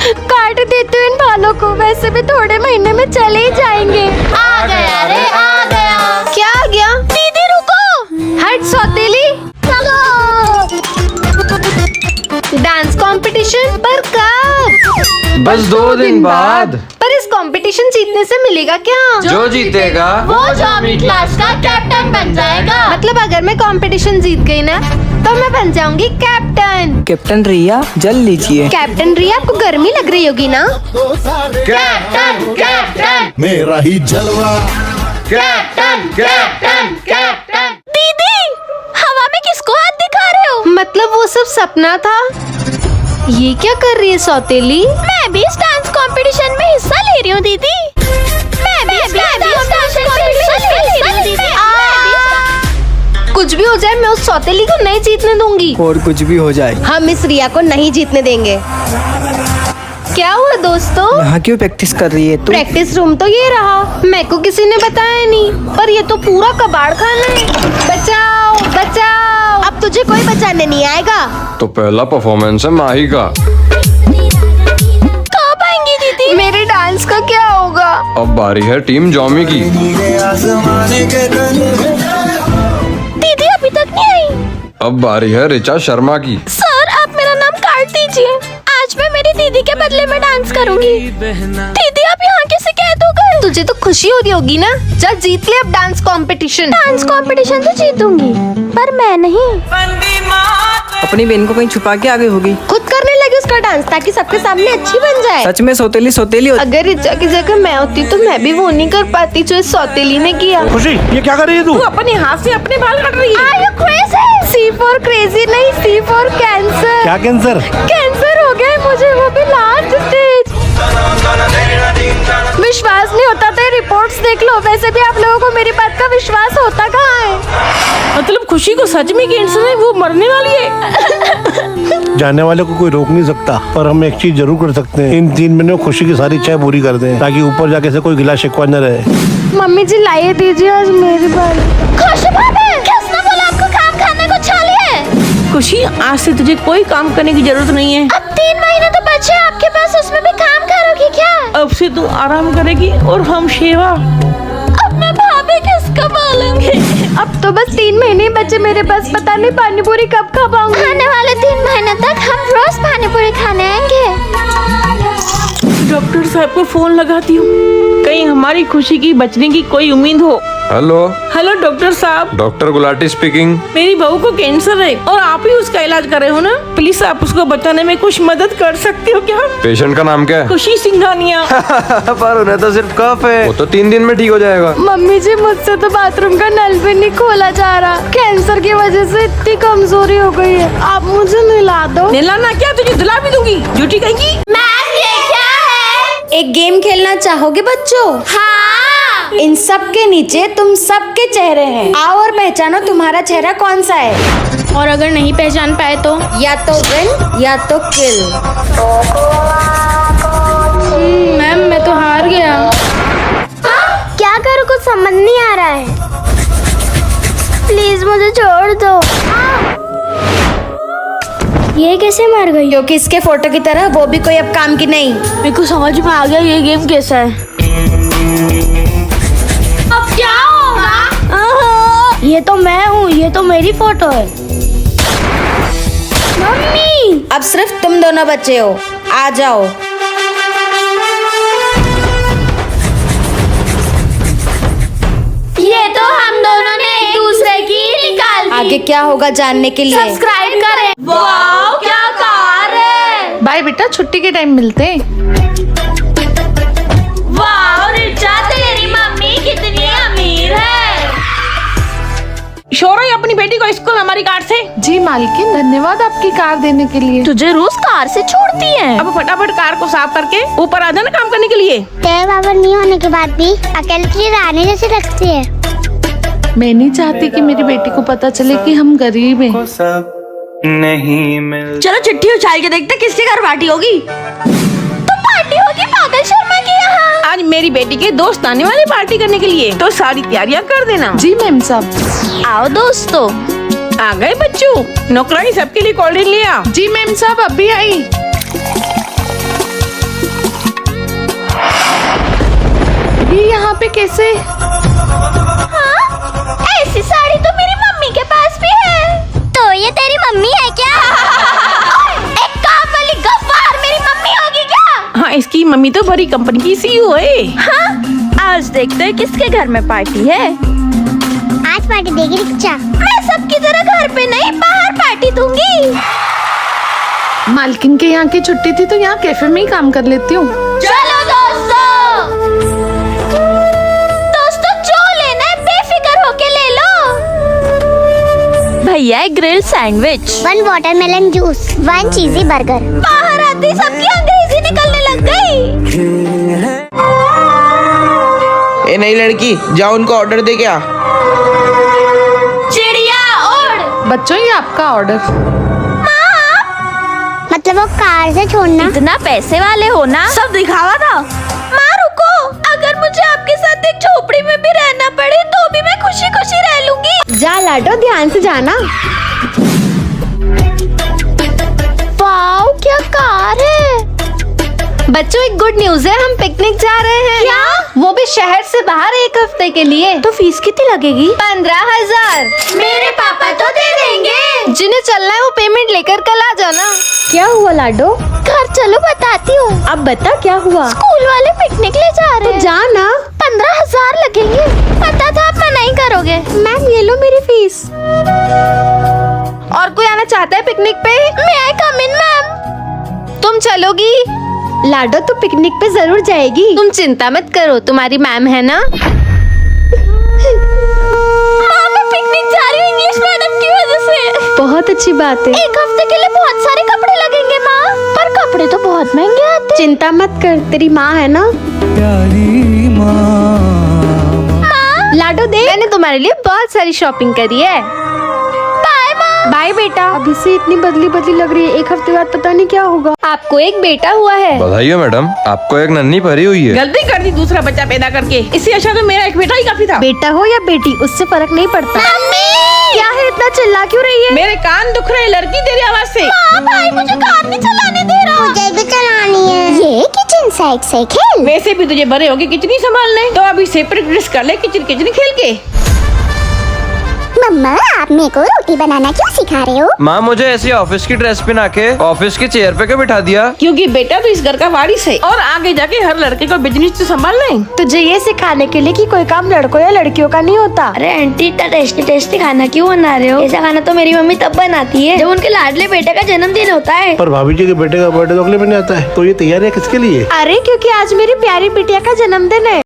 काट देती हूँ इन बालों को, वैसे भी थोड़े महीने में चले ही जाएंगे। आ गया रे आ गया। क्या आ गया? दीदी रुको। हट सौतेली। चलो। डांस कंपटीशन पर कब? बस 2 दिन बाद। पर इस कंपटीशन जीतने से मिलेगा क्या? जो जीतेगा वो जो अपनी क्लास का कैप्टन बन जाएगा। मतलब अगर मैं कंपटीशन जीत गई ना तो मैं बन जाऊंगी कैप्टन। कैप्टन रिया जल लीजिए। कैप्टन रिया, आपको गर्मी लग रही होगी ना? कैप्टन कैप्टन मेरा ही जलवा। Captain captain captain. दीदी हवा में किसको हाथ दिखा रहे हो? मतलब वो सब सपना था। ये क्या कर रही है सौतेली? मैं भी इस डांस कंपटीशन में हिस्सा ले रही हूँ दीदी। मैं भी इस डांस कंपटीशन में हिस्सा ले रही हूँ दीदी। कुछ भी हो जाए मैं उस सौतेली को नहीं जीतने दूंगी। और कुछ भी हो जाए हम इस रिया को नहीं जीतने देंगे। क्या हुआ दोस्तों? यहाँ क्यों प्रैक्टिस कर रही है तू? प्रैक्टिस रूम तो ये रहा, मेरे को किसी ने बताया नहीं, पर ये तो पूरा कबाड़ खाना है। बचाओ बचाओ, अब तुझे कोई बचाने नहीं आएगा। तो पहला परफॉर्मेंस है माही का। कब आएंगी दीदी? मेरे डांस का क्या होगा? अब बारी है टीम जॉमी की। दीदी अभी तक नहीं आई। अब बारी है ऋचा शर्मा की। सर आप मेरा नाम काट दीजिए, आज मैं मेरी दीदी के बदले में डांस करूंगी। दीदी आप यहाँ कैसे कैद हो गए? तुझे तो खुशी हो रही होगी ना, जा जीत ले अब डांस कंपटीशन। डांस कंपटीशन तो जीतूंगी, पर मैं नहीं। अपनी बहन को कहीं छुपा के आगे होगी। खुद करने लगी उसका डांस ताकि सबके सामने अच्छी बन जाए। सच में सौतेली सौतेली होती। अगर रिचा की जगह मैं होती तो मैं भी वो नहीं कर पाती जो इस सौतेली ने किया। खुशी ये क्या कर रही है तू? अपने हाथ से अपने बाल कट रही है। Are you crazy? C for crazy नहीं, C for cancer। क्या कैंसर? कैंसर हो गया है मुझे, वो भी लास्ट स्टेज। विश्वास नहीं होता तो रिपोर्ट्स देख लो। वैसे भी आप लोगों को मेरी बात का विश्वास होता कहाँ है? मतलब खुशी को सच में कैंसर है, वो मरने वाली है। जाने वाले को कोई रोक नहीं सकता, पर हम एक चीज जरूर कर सकते हैं। इन 3 महीनों में खुशी की सारी इच्छाएं पूरी कर दें, ताकि ऊपर जाके से कोई गिला शिकवा न रहे। मम्मी जी लाइए दीजिए आज मेरी बात। खुशी भाभी किसने बोला आपको काम खाने को छाली है? खुशी आज से तुझे कोई काम करने की जरूरत नहीं है। अब 3 महीने तो बचे हैं आपके पास, उसमें भी काम करोगी क्या? अब से तू आराम करेगी और हम सेवा। अब मैं भाभी किसको बोलूंगी? अब तो बस 3 महीने बचे मेरे पास, पता नहीं पानी पूरी कब खा पाऊंगी। आने वाले 3 महीने तक हम रोज पानी पूरी खाने आएंगे। डॉक्टर साहब को फोन लगाती हूँ, कहीं हमारी खुशी की बचने की कोई उम्मीद हो। हेलो हेलो डॉक्टर साहब, डॉक्टर गुलाटी स्पीकिंग। मेरी बहू को कैंसर है और आप ही उसका इलाज कर रहे हो ना, प्लीज आप उसको बचाने में कुछ मदद कर सकते हो क्या? पेशेंट का नाम क्या है? खुशी सिंघानिया। पर उन्हें तो सिर्फ कफ है, वो तो 3 दिन में ठीक हो जाएगा। मम्मी जी मुझसे तो बाथरूम का नल भी नहीं खोला जा रहा, कैंसर की वजह से इतनी कमजोरी हो गई है। आप मुझे नहला दो। नहलाना क्या, तुझे दिला भी दूंगी, झूठी कहेंगी। मैम ये क्या है? एक गेम खेलना चाहोगे बच्चों? हाँ। इन सब के नीचे तुम सबके चेहरे हैं, आओ और पहचानो तुम्हारा चेहरा कौन सा है। और अगर नहीं पहचान पाए तो? या तो विन या तो किल। मैम मैं तो हार गया। क्या करूँ कुछ समझ नहीं आ रहा है, प्लीज मुझे छोड़ दो। ये कैसे मर गई? क्योंकि इसके फोटो की तरह वो भी कोई अब काम की नहीं। मेरे को समझ में आ गया ये गेम कैसा है। अब क्या होगा? ये तो मैं हूँ, ये तो मेरी फोटो है। मम्मी अब सिर्फ तुम दोनों बच्चे हो, आ जाओ। ये तो हम दोनों ने एक दूसरे की निकाल दी। आगे क्या होगा जानने के लिए सब्सक्राइब करें। वाओ क्या कार है। बाय बेटा, छुट्टी के टाइम मिलते हैं। वाओ रिचा तेरी मम्मी कितनी अमीर है। शोरो अपनी बेटी को स्कूल हमारी कार से। जी मालकिन, धन्यवाद आपकी कार देने के लिए। तुझे रोज कार से छोड़ती है। अब फटाफट कार को साफ करके ऊपर आ जाना काम करने के लिए। तेरे बाबा नहीं होने के बाद भी अकेले तुझे रानी जैसे लगती है। मैं नहीं चाहती कि मेरी बेटी को पता चले कि हम गरीब हैं। चलो चिट्ठी उछाल के देखते किसके घर पार्टी होगी। तो पार्टी होगी पागल शर्मा की यहाँ। आज मेरी बेटी के दोस्त आने वाले पार्टी करने के लिए, तो सारी तैयारियां कर देना। जी मैम साहब। आओ दोस्तों। आ गए बच्चों, नौकरानी सबके लिए कोल्ड ड्रिंक ले आ। जी मैम साहब अभी आई। पे कैसे? हाँ? ऐसी साड़ी तो मेरी मम्मी के पास भी है। तो ये तेरी मम्मी है क्या? एक काम वाली गफ्फार मेरी मम्मी होगी क्या? हाँ, इसकी मम्मी तो बड़ी कंपनी की CEO है। हाँ? आज देखते हैं किसके घर में पार्टी है। आज पार्टी देगी रिक्शा। मैं सबकी तरह घर पे नहीं बाहर पार्टी दूंगी। मालकिन के यहाँ की छुट्टी थी तो यहाँ कैफे में ही काम कर लेती हूँ। चलो दोस्तों, जो लेना है बेफिक्र होके ले लो। भैया एक grill sandwich, 1 watermelon juice, 1 cheesy burger. बाहर आते सबकी अंग्रेजी निकलने लग गई। ए नई लड़की, जाओ उनको ऑर्डर दे क्या? चिड़िया उड़। बच्चों ये आपका ऑर्डर। मतलब वो कार से छोड़ना। इतना पैसे वाले हो ना, सब दिखावा था। माँ रुको, अगर मुझे आपके साथ एक झोपड़ी में भी रहना पड़े तो भी मैं खुशी खुशी रह लूंगी। जा लाडो, ध्यान से जाना। वाओ, क्या कार है। बच्चों एक गुड न्यूज है, हम पिकनिक जा रहे हैं। क्या? वो भी शहर से बाहर 1 हफ्ते के लिए। तो फीस कितनी लगेगी? 15,000। मेरे पापा तो दे देंगे। जिन्हें चलना है वो पेमेंट लेकर कल आ जाना। क्या हुआ लाडो? घर चलो बताती हूँ। अब बता क्या हुआ? स्कूल वाले पिकनिक ले जा रहे हैं। जाना। 15,000 लगेंगे। पता था आप मना ही करोगे। मैम ये लो मेरी फीस। और कोई आना चाहता है पिकनिक पे? मैं आई कम इन मैम? तुम चलोगी? लाडो तू पिकनिक पे जरूर जाएगी, तुम चिंता मत करो, तुम्हारी मैम है ना। माँ मैं पिकनिक जा रही हूँ इंग्लिश मैडम की वजह से। बहुत अच्छी बात है। 1 हफ्ते के लिए बहुत सारे कपड़े लगेंगे माँ, पर कपड़े तो बहुत महंगे आते। चिंता मत कर, तेरी माँ है ना। लाडो देख, मैंने तुम्हारे लिए बहुत सारी शॉपिंग करी है। बाय माँ। बाय बेटा। अभी से इतनी बदली बदली लग रही है, 1 हफ्ते बाद पता नहीं क्या होगा। आपको एक बेटा हुआ है। बधाई हो मैडम, आपको एक नन्ही परी हुई है। गलती कर दी दूसरा बच्चा पैदा करके, इससे अच्छा तो मेरा एक बेटा ही काफी था। बेटा हो या बेटी उससे फर्क नहीं पड़ता। क्या है, इतना चिल्ला क्यों रही है? मेरे कान दुख रहे लड़की तेरी आवाज से। भाई मुझे कार नहीं चलाने दे रहा। मुझे भी चलानी है। ये किचन साइड से खेल। वैसे भी तुझे बड़े होके किचन ही संभालने, तो अभी सेपरेट ड्रेस कर ले, किचन किचन खेल के। मम्मा आप मेरे को रोटी बनाना क्यों सिखा रहे हो? माँ मुझे ऐसी ऑफिस की ड्रेस पहना के ऑफिस की चेयर पे क्यों बिठा दिया? क्योंकि बेटा तो इस घर का वारिस है और आगे जाके हर लड़के को बिजनेस तो संभालना है। तुझे ये सिखाने के लिए कि कोई काम लड़कों या लड़कियों का नहीं होता। अरे आंटी इतना टेस्टी टेस्टी खाना क्यों बना रहे हो? ऐसा खाना तो मेरी मम्मी तब बनाती है जब उनके लाडले बेटे का जन्मदिन होता है। पर भाभी जी के बेटे का बर्थडे तो अगले महीने आता है, तो ये तैयारियां किसके लिए? अरे क्योंकि आज मेरी प्यारी बिटिया का जन्मदिन है।